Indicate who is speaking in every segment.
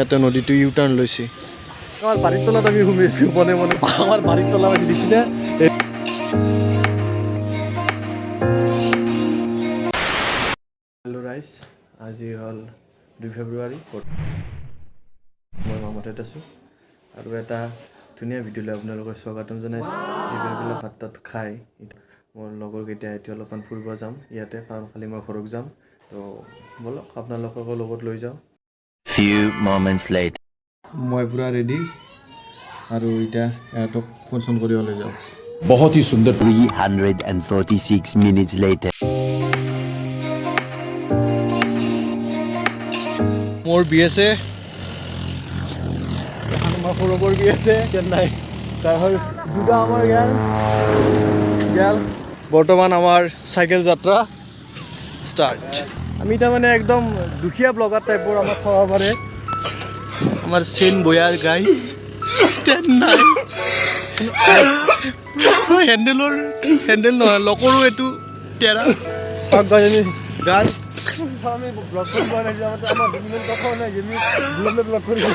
Speaker 1: এটা নদীটো ইউ টাৰ্ণ লৈছে আমাৰ বাৰীৰ তলত আমি ঘুমিছো মনে মনে আমাৰ বাৰীৰ তলা আছে দিছিলে হেল্ল' ৰাইজ আজি হ'ল 2 ফেব্ৰুৱাৰী মই মামতেত আছোঁ আৰু এটা ধুনীয়া ভিডিঅ'লৈ আপোনালোকক স্বাগতম জনাইছোঁ এইবিলাক ভাত তাত খাই মোৰ লগৰ কেইটা এতিয়া অলপমান ফুৰিব যাম ইয়াতে কাৰণ খালি মই ঘৰত যাম তো বলক আপোনালোকক লগত লৈ যাওঁ
Speaker 2: Few moments later.
Speaker 1: মই পুৰা ৰেডি আৰু এতিয়া এটক ফোন কৰি ওলাই যাওঁ
Speaker 2: बहुत ही सुंदर 346 minutes later.
Speaker 1: মোৰ বি আছে আমাৰ সৰুবৰ বি আছে চেন্নাই তাৰ হয় দুটা আমাৰ গেল বৰ্তমান আমাৰ চাইকেল যাত্ৰা ষ্টাৰ্ট আমি তাৰমানে একদম দুখীয়া ব্লগাৰ টাইপৰ আমাৰ চাব পাৰে আমাৰ চেন বয়াৰ গাইজ ষ্টেণ্ড নাই হেণ্ডেল নহয় লকৰো এইটো টেৰা চাওক গাই আমি গাছ আমি ব্লগ কৰিব আমাৰ ব্লগ কৰিম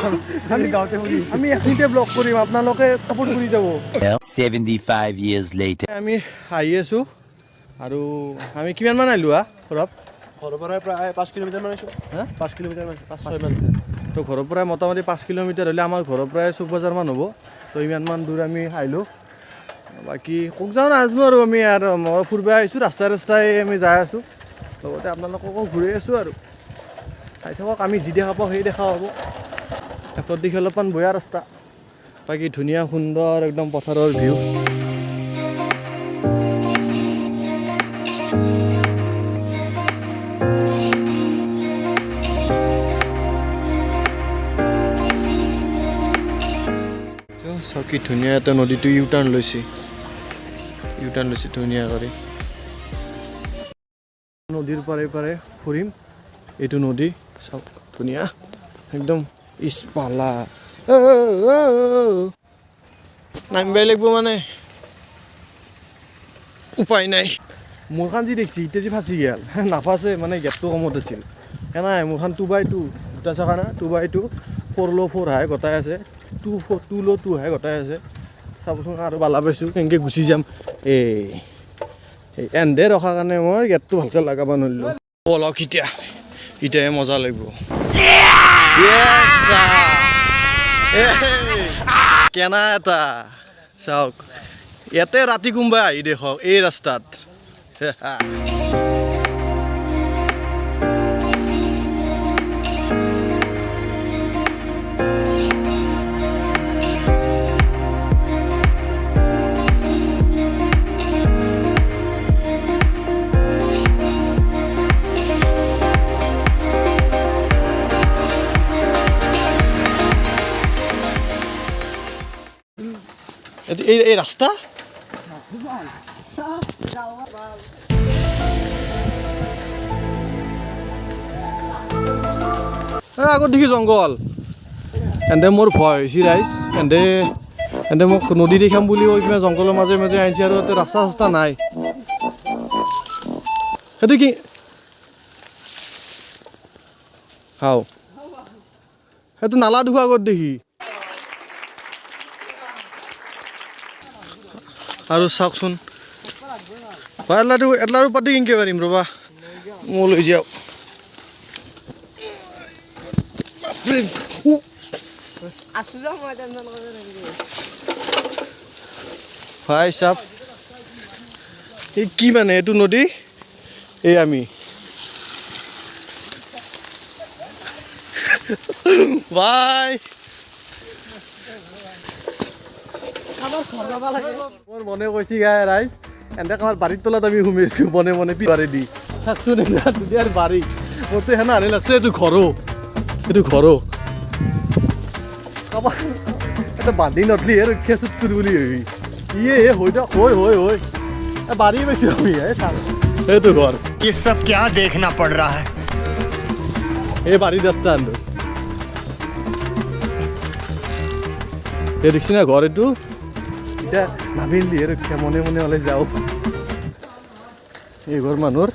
Speaker 1: আমি গাঁৱতে আমি এখিনিতে ব্লগ কৰিম আপোনালোকে ছাপোৰ্ট কৰি যাব
Speaker 2: 75 years later.
Speaker 1: আমি আহি আছোঁ আৰু আমি কিমানমান আহিলোঁ ঘৰৰ পৰা প্ৰায় 5 কিলোমিটাৰমান আহিছোঁ 5 কিলোমিটাৰ 5-6 মান তো ঘৰৰ পৰাই মোটামুটি 5 কিলোমিটাৰ হ'লে আমাৰ ঘৰৰ পৰাই 4 বজাৰমান হ'ব তো ইমানমান দূৰ আমি আহিলোঁ বাকী ক'ত যাওঁ নাজানো আৰু আমি আৰু মই ফুৰিব আহিছোঁ ৰাস্তাই আমি যাই আছোঁ লগতে আপোনালোককো ঘূৰি আছোঁ আৰু চাই থাকক আমি যি দেখা পাওঁ সেই দেখা হ'ব একৰ দিশে অলপমান বয়া ৰাস্তা বাকী ধুনীয়া সুন্দৰ একদম পথাৰৰ ভিউ চাওক কি ধুনীয়া এটা নদীটো ইউ টাৰ্ণ লৈছে ধুনীয়া কৰি নদীৰ পাৰে পাৰে ফুৰিম এইটো নদী চাওক ধুনীয়া একদম ইছপালা নামিবাই লাগিব মানে উপায় নাই মোৰখন যি দেখিছে এতিয়া যি ফাঁচি গেল নাফাচে মানে গেপটো কমত আছিল নাই মোৰখন 2x2 দুটা চকা না 2x2 4x4 হাই গটাই আছে 2x2 হাই গটাই আছে চাবচোন আৰু বালা পাইছোঁ কেনেকৈ গুচি যাম এই এন্ধে ৰখাৰ কাৰণে মই গেটটো ভালকৈ লগাব নোৱাৰিলোঁ অলপ এতিয়াহে মজা লাগিব কেনা এটা চাওক ইয়াতে ৰাতি কোনোবাই আহি দেখক এই ৰাস্তাত এই ৰাস্তা আগত দেখি জংঘল এনে মোৰ ভয় হৈছে ৰাইজ এনে মোক নদী দেখাম বুলি কৈ কিনে জংঘলৰ মাজে মাজে আহিছে আৰু তাতে ৰাস্তা চাস্তা নাই সেইটো কি সেইটো নালা দুখৰ আগত দেখি আৰু চাওকচোন এটলাৰো পাতি কেনেকৈ পাৰিম ৰ'বা মই লৈ যাওঁ ভাই চাপ এই কি মানে এইটো নদী এই আমি বাই মোৰ মনে কৈছে গাই ৰাইজ এনে আমাৰ বাৰীৰ তলত আমি ঘুমিছোঁ মনে মনে পিবাৰে দি থাকছোন দুদিয়াৰ বাৰী মোৰতো সেনা হানি লাগছে এইটো ঘৰো কাৰোবাৰ এটা বান্ধি নদলিহে ৰক্ষা চুট কৰি বুলি ভাবি ইয়ে হৈ দিয়ক হৈ বাৰী পাইছোঁ আমি সেইটো ঘৰ
Speaker 3: ये सब क्या देखना पड़ रहा है
Speaker 1: এই বাৰীৰ ৰাস্তা এই দেখছি না ঘৰ এইটো এতিয়া নামিলিহে ৰক্ষা মনে মনে ওলাই যাওঁ এই ঘৰ মানুহৰ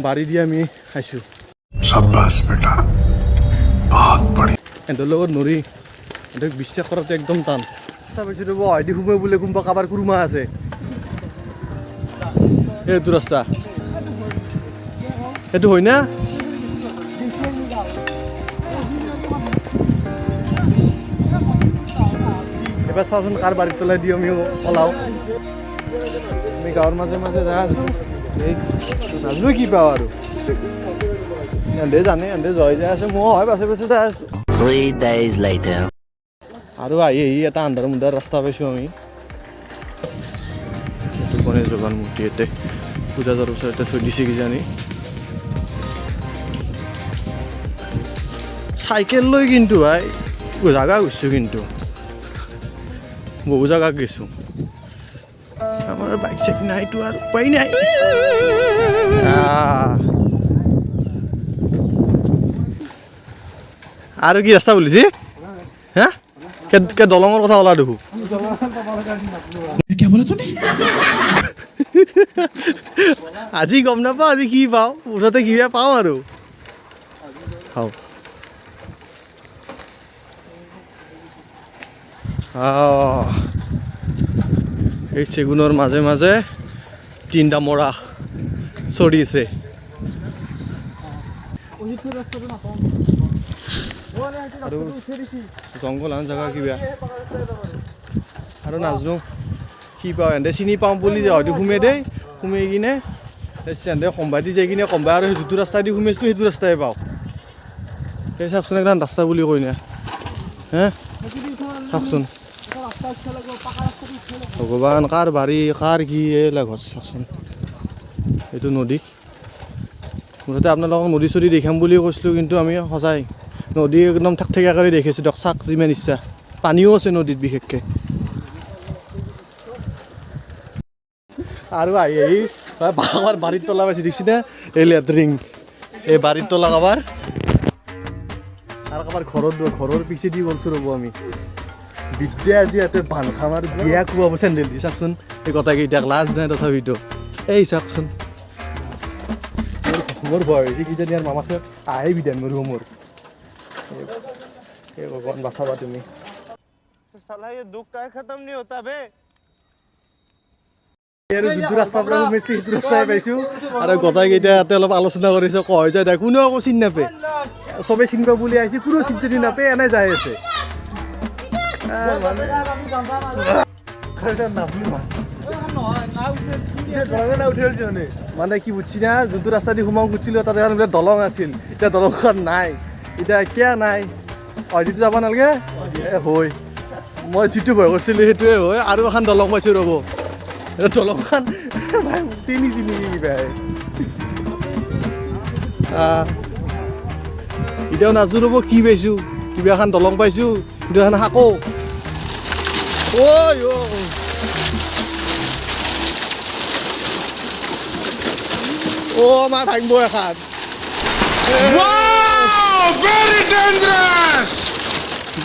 Speaker 1: বাৰী দি আমি খাইছোঁ
Speaker 4: शाबाश बेटा बहुत बढ़िया
Speaker 1: সিহঁতৰ লগত নৰি সিহঁতক বিশ্বাস কৰাটো একদম টান ৰাস্তা পাইছোঁ ৰ'ব হয়দি সোমাই বোলে কোনোবা কাৰোবাৰ কুৰুমা আছে এইটো ৰাস্তা সেইটো হয় না এবাৰ চাওঁচোন কাৰ বাৰীত পেলাই দিওঁ আমিও ওলাওঁ আমি গাঁৱৰ মাজে মাজে যাই আছোঁ এই নাজানো কি পাওঁ আৰু এহঁতে জানে এহঁতে জয় যাই আছে মই হয় পাছে পাছে যাই আছোঁ
Speaker 2: 3 days later.
Speaker 1: আৰু আহি এটা আন্ধাৰ মুন্ধাৰ ৰাস্তা পাইছোঁ আমি গণেশ ভগৱান মূৰ্তি ইয়াতে পূজা যোৱাৰ ওচৰতে থৈ দিছে কিজানি চাইকেল লৈ কিন্তু ভাই জাগা গৈছোঁ কিন্তু বহু জাগাত গৈছোঁ আমাৰ বাইক চাইক নাইতো আৰু উপায় নাই আৰু কি ৰাস্তা বুলিছে হা কে দলঙৰ কথা ওলা দেখো আজি গম নাপাওঁ আজি কি পাওঁ মুঠতে কিবা পাওঁ আৰু এই চেগুনৰ মাজে মাজে তিনিটা মৰা চৰিছে আৰু জংঘল আন জেগা কিবা আৰু নাজানো কি পাওঁ এহেঁতে চিনি পাওঁ বুলি হয়তো সোমাই দেই সোমাই কিনে সিহঁতে সম্ভাই দি যাই কিনে সম্ভাই আৰু যিটো ৰাস্তা দি সোমাইছিলোঁ সেইটো ৰাস্তাই পাওঁ সেই চাওকচোন একদম ৰাস্তা বুলি কৈ না হে চাওকচোন ভগৱান কাৰ বাৰী কাৰ কি এইবিলাক ঘৰ চাওকচোন এইটো নদী মুঠতে আপোনালোকক নদী চদী দেখাম বুলি কৈছিলোঁ কিন্তু আমি সঁচাই নদী একদম ঠেকঠেকীয়া কৰি দেখিছোঁ দিয়ক চাক যিমান ইচ্ছা পানীও আছে নদীত বিশেষকৈ আৰু আহি আহি আমাৰ বাৰীত তলা পাইছে দেখিছেনে এই লেট্ৰিং এই বাৰীত তলা কাবাৰ আৰু কাবাৰ ঘৰৰ পিছে দি গৈছোঁ ৰ'ব আমি বিদ্যা আজি ইয়াতে বান খামাৰ বিয়া খুৱাব চেণ্ডেল দি চাওকচোন এই কথাকেইটাক লাজ নাই তথাপিতো এই চাওকচোন মোৰ ভয় হৈছে কিজানি আৰু মামাছে আহে বিধান মোৰ মোৰ এই ভগৱান বাচাবা তুমি সালা ये दुख का खत्म नहीं होता बे আৰু যিটো ৰাস্তাৰ পৰা সোমাইছিলোঁ সেইটো ৰাস্তাই পাইছোঁ আৰু গোটেইকেইটা ইয়াতে অলপ আলোচনা কৰিছোঁ কয় যায় দে কোনেও একো চিনি নাপায় চবেই চিনি পাব বুলি আহিছে কোনো চিনি নাপায় এনেই যাই আছে মানে কি বুজছি না যোনটো ৰাস্তা দি সোমাওঁ খুজিছিলোঁ তাতে দলং আছিল এতিয়া দলংখন নাই এতিয়া কিয় নাই হয়তো যাব নালাগে হয় মই যিটো ভয় কৰিছিলোঁ সেইটোৱে হয় আৰু এখন দলং পাইছোঁ ৰ'ব দলংখন তিনি চিনি কিবাই এতিয়াও নাজো ৰ'ব কি পাইছোঁ কিবা এখন দলং পাইছোঁ কিন্তু এখন শাকো মা ভাঙিব এখন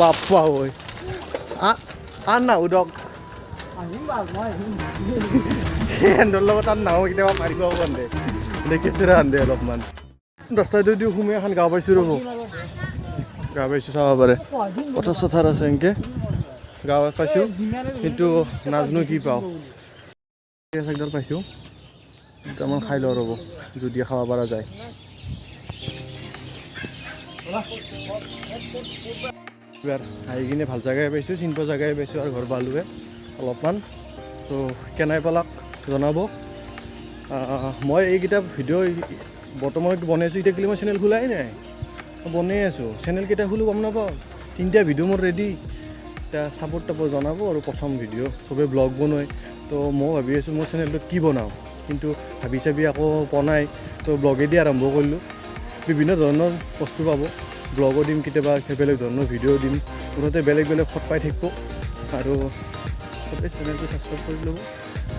Speaker 1: বাপ্পা ঐ আন না উদক হেণ্ডৰ লগত আন নাও কেতিয়াবা মাৰিব কান্দে দেখিছোঁ ৰান্ধে অলপমান ৰাস্তাটো দি সোমাই এখন গাঁও পাইছোঁ ৰ'ব গাঁও পাইছোঁ চাব পাৰে পথাৰ চথাৰ আছে এনেকৈ গাঁও পাইছোঁ কিন্তু নাজানো কি পাওঁ একডাল পাইছোঁ দুটামান খাই লওঁ ৰ'ব যদি খাব পৰা যায় এবাৰ আহি কিনে ভাল জেগাই পাইছোঁ চিন্তা জেগাই পাইছোঁ আৰু ঘৰ পালোৱে অলপমান তো কেনাই পালাক জনাব মই এইকেইটা ভিডিঅ' বৰ্তমানত বনাইছোঁ এতিয়া কিন্তু মই চেনেল খোলাই নাই বনাই আছোঁ চেনেল কেইটা খোলো গম নাপাওঁ 3টা ভিডিঅ' মোৰ ৰেডি এতিয়া ছাপোৰ্ট টাপোৰ্ট জনাব আৰু প্ৰথম ভিডিঅ' চবেই ব্লগ বনায় তো মই ভাবি আছোঁ মোৰ চেনেলটোত কি বনাওঁ কিন্তু ভাবি চাবি আকৌ বনাই তো ব্লগেদি আৰম্ভ কৰিলোঁ বিভিন্ন ধৰণৰ বস্তু পাব ব্লগো দিম কেতিয়াবা বেলেগ ধৰণৰ ভিডিঅ' দিম মুঠতে বেলেগ বেলেগ ফট পাই থাকিব আৰু চবেই চেনেলটো ছাবস্ক্ৰাইব কৰি ল'ব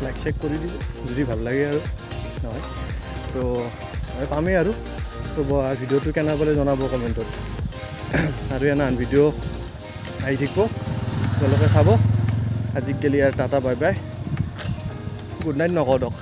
Speaker 1: লাইক চেক কৰি দিব যদি ভাল লাগে আৰু নহয় তো পামেই আৰু তো ভিডিঅ'টো কেনে পালে জনাব কমেণ্টত আৰু এনে ভিডিঅ' আহি থাকিব তেওঁলোকে চাব আজিকালি আৰু tata bye bye good night নকওঁ দক